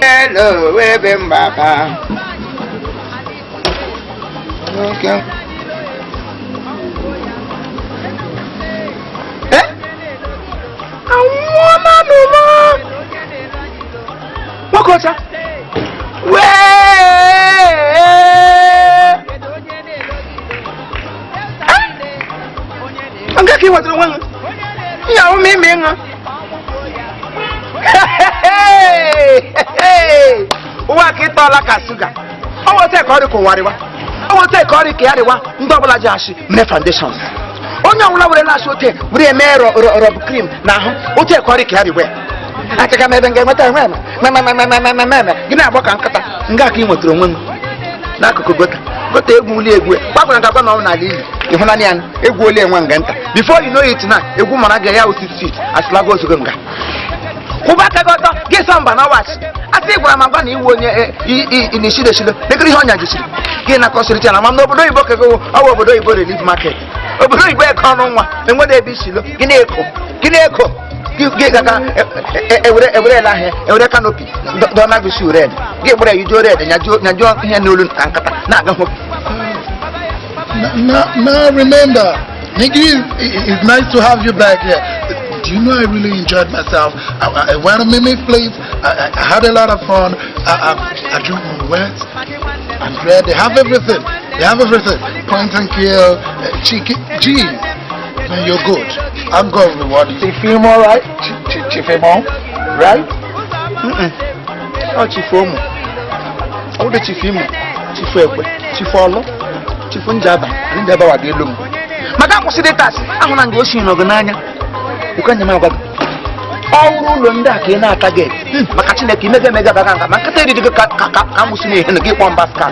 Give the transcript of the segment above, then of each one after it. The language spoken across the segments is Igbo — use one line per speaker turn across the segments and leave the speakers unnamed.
Hello, webe mbaka. Okay.
Wakocha. We. Anga ki wadro wan. Ya o mi nga. Wa ki to la kasuga. Owo te ko ri ko wariwa. Owo te ko ri ki ariwa ndobula jashi mne foundations. Onye ọwụla were na-asụ ote were eme rọb krim n'ahụ ote ekọrị ka ya riwe achịka m ebe nga enweta enwe gị na-agba ka nkịta nga ka ị nwetara onwe m n'akụkụ gota egwu uli egwu gbagwara nga gwa na ọ n'ala ili ịhụnanya ya egwu oli enwe nga nta before you know it na egwu mara ga ya osi street asịlago ozugo nga kwụba aka gị ọtọ gị sọ mba na wachi asị gwara ma gwa na iwu onye n'ishideshilo nekere ihe ọnya jisiri gị na-akọsịrịcha na ma n'obodo oyibo ka ọwa obodo oyibo relief market obodo oyibo eke ọnụ nwa enwere ebe ishilo gị na-eko gị gaga ewere ele ahịa ewere kanopi dọna gụsi red gị gbara ya ijuo red nyajuo ihe n'olu ka nkata na-aga nwoke.
Now remember, Nigiri, it's nice to have you back here. Do you know I really enjoyed myself? I went to Mimi's place. I had a lot of fun. I drink my words. I'm glad they have everything. They have everything. Point and kill, chicken. Gee, man, you're good. I'm going to reward you.
Chifimo, right? Chifimo, right? Oh, Chifomo. Oh, the Chifimo. Chifekwe. Chifolo. Chifunjaba. Njaba wa gelum. Maka kwụsịrị tas ahụ na nga osi n'ogo n'anya ukwenye ma gwago ọrụ ụlọ ndị a ka ị na-ata gị maka Chineke imega emega baga nka ma nkata eriri gị ka amụsị na ihe na gị kpọọ mba ska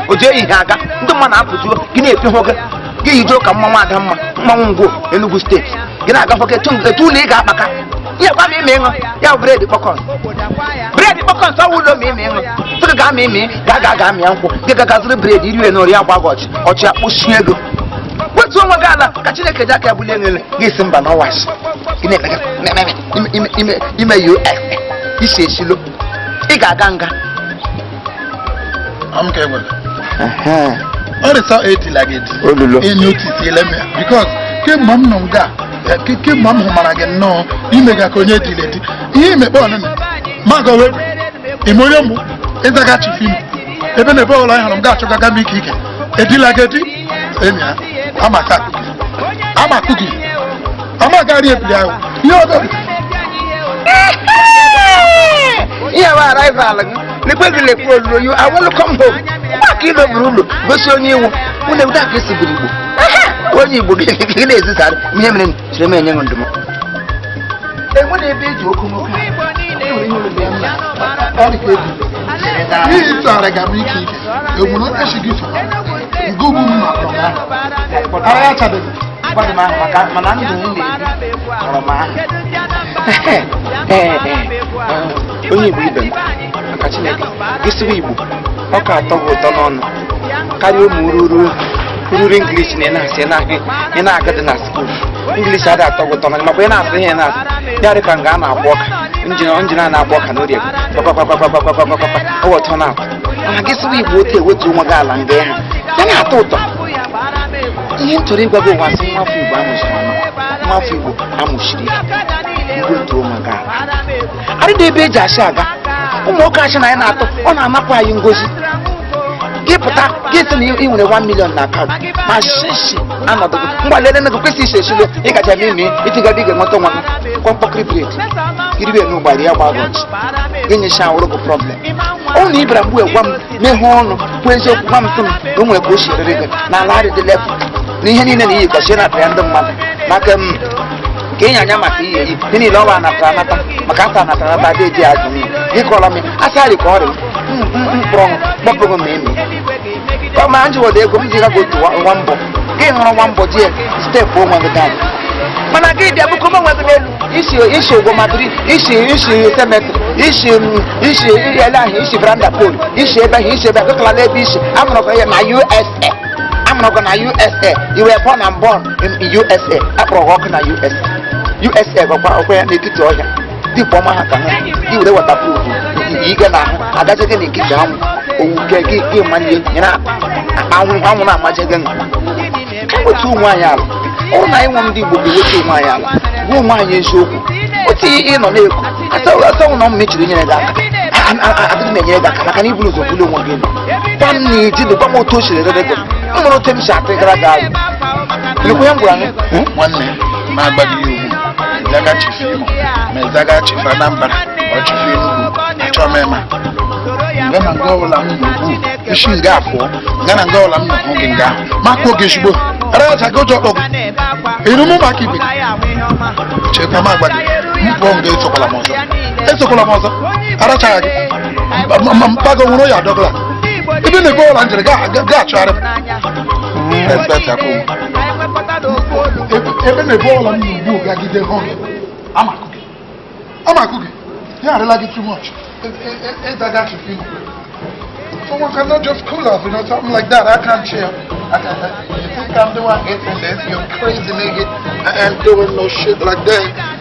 o jee ihe aga ndị mma na-apụjuo gị na-epi hụ gị hijuo ka mmanwụ ada mma mmanwụ ngwo Enugu steeti gị na-aga hụ gị etu ụlọ ị ga-akpaka ihe gwa m ime ịṅụ ya bred kpọkọns ọwụ ụlọ ma ime ịṅụ tụgị ga ama ime ga amịa nkwụ gị gagaziri bred iriwe n'ori agwa gị ọchị akpụsie ego wetu onwe gị ala ka Chineke ji aka ya bulie nwere gị isi mba n'ọwashi ime US isi esilo ị ga-aga nga
All the sound 80 like it. In notice, because came mom no ga, came mom humanagan no, you make a cognated it. He may born Margo Imodium is a gatch film. Even a ball I have got to Gagami kick. A deal like it. I'm a cookie. I'm a guardian.
Yeah, arrival. You I want to come home. Back in the room. Go show you when the dark is visible. When you begin to get this out, Yemen, remaining on the moon. And when they bid you,
He's like a Mickey. You will not actually give Google. I answered it.
But the man, onye Igbo ibe m maka Chineke gịsịwa Igbo ọ ka atọ gị ụtọ n'ọnụ karịa ụmụ ururu English na ị na-aga dị na skuul English adị atọ gị ụtọ n'ọnụ makwa ị na-asị ihe na-asị ya dịka nga a na-agba ọka njin a na-agba ọka n'orie ọwọtọ na-atọ mana gịsịwa Igbo otu ewetu onwe gị ala nga ha ya na-atọ ụtọ ihe m chọrọ ịgwa gị ụwa sị nwafọ Igbo amụchiri ngwetu onwe gị arịda ebe eji asị aga ụmụ nwoke achị na ya na-atọ ọ na-amapụ anyị ngozi gị pụta gị sị na ị nwere 1 million na akaụntụ ma shishi anọdụ mgbalele na gị kwesị isi esile ịgacha n'ime itigabe ị ga-enweta nwa gị kwọmkpọkịrị bred iribe n'ụgbari ya gbago ọchị gị nyecha awụrụ gị problem ọ na ịbara mgbe gwa m mehe ọnụ kwa eziokwu gwa m sị m na o nwere ka o si erere gị n'ala arịdị level na ihe niile na iyi kọchie na apịa ndị mmadụ maka m ka enyi anya maka ihe iyi ihe niile ọwa anatara anata maka ata anatara anata adị eji azụ m gị kọrọ m asarị ka ọrịa mkpọrọ gbapụgo m emi ma nji wode ego m ji ga go to one mbọ gị ṅụrụ nwa mbọ die step onwe gị down mana gị bịa bụkọ m onwe gị n'elu isi ogbo madrid isi cemetery isi ele ahụ isi veranda pole isi ebe ahụ isi ebe gụkala n'ebe isi amụrụ ya na USA amụrụ na USA you were born and born in USA akpọrọ ọkụ na USA gwakwa ọkwa ya n'etiti ọhịa dịpụ ọma ha ka ha gị were waterproof ige na ahụ agaje gị n'ikike anwụ owuke gị manye nyere anwụ na-amaje gị otu ụmụ anyị ala ọ na ịnwe ndị Igbo ga-ewetu ụmụ anyị ala gwa ụmụ anyị eziokwu otu ịnọ na-ekwu atọwụ na mmechiri nyere gị aka adịghị na-enyere gị aka maka na ibulu ụzọ bulu onwe gị gwa m na iji gwa m otu o siri rere gị nwere otu m si atịgara gị alụ lekwa ya m gwara gị
nwanne ma agbaghị ugwu zaga chifu Imo ma zaga chifu Anambra ọ chifu Enugu achọ m ịma nga na nga ọbụla m n'ugwu isi nga afọ nga na nga ọbụla m n'ahụ gị nga ahụ ma kpọọ gị ezigbo aracha gị ụjọ kpọgụ iru mụ maka ibe chekwa m agba gị mpụọ nga esokwala m ọzọ arachaghị gị mpago nwụrụ ya dọgla ebe na-ebe ọla njiri ga achọgharị ebe na-ebe ọla m n'ugwu gagide hụ gị amakụ gị ya arịla gị too much ịdaga chifu someone cannot just cool off, something like that. I can't chill. You think I'm the one hitting this? You're crazy nigga. I ain't doing no shit like that.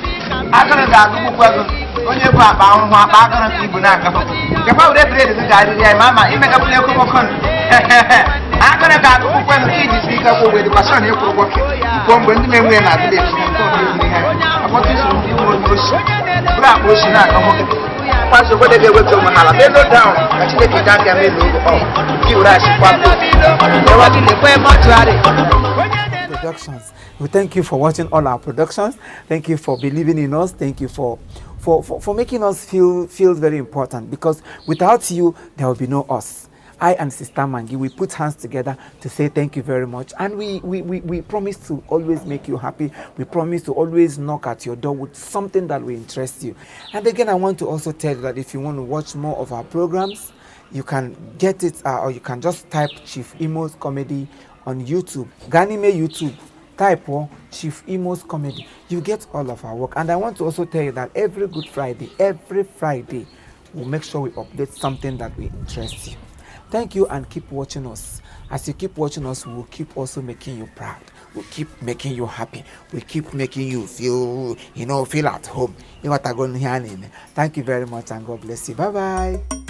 agara ga-agụ kwego onye bụ akpa ahụhụ akpa agara ka ibu na-agafe gekwa were bred gị ga-arịrị ya ma imegapụla ekokokon agara ga-agụ kwego ka iji si ike kwụ wee dịkwasị na ịkwụrụ ụgwọ kwuo mgbe ndị na-enwe ya na-adịla echi nke ọdịnihu ihe akpọta isoro ndị nwe onye osi bụrụ akpa osi na-aga nwoke mmasị obodo ga-eweta onwe ha ala melo down ka Chineke ji aka melo gị were achịkwa ewa gị na-ekwe mọtụgharị.
Productions. We thank you for watching all our productions. Thank you for believing in us. Thank you for making us feel very important, because without you there will be no us. I and Sister Mangi, we put hands together to say thank you very much, and we promise to always make you happy. We promise to always knock at your door with something that will interest you. And again, I want to also tell you that if you want to watch more of our programs, you can get it, or you can just type Chief Imo's Comedy on YouTube. Ganime YouTube, type Chief Imo's Comedy. You get all of our work. And I want to also tell you that every Friday, we'll make sure we update something that will interest you. Thank you, and keep watching us. As you keep watching us, we'll keep also making you proud. We'll keep making you happy. We'll keep making you feel at home. Thank you very much, and God bless you. Bye-bye.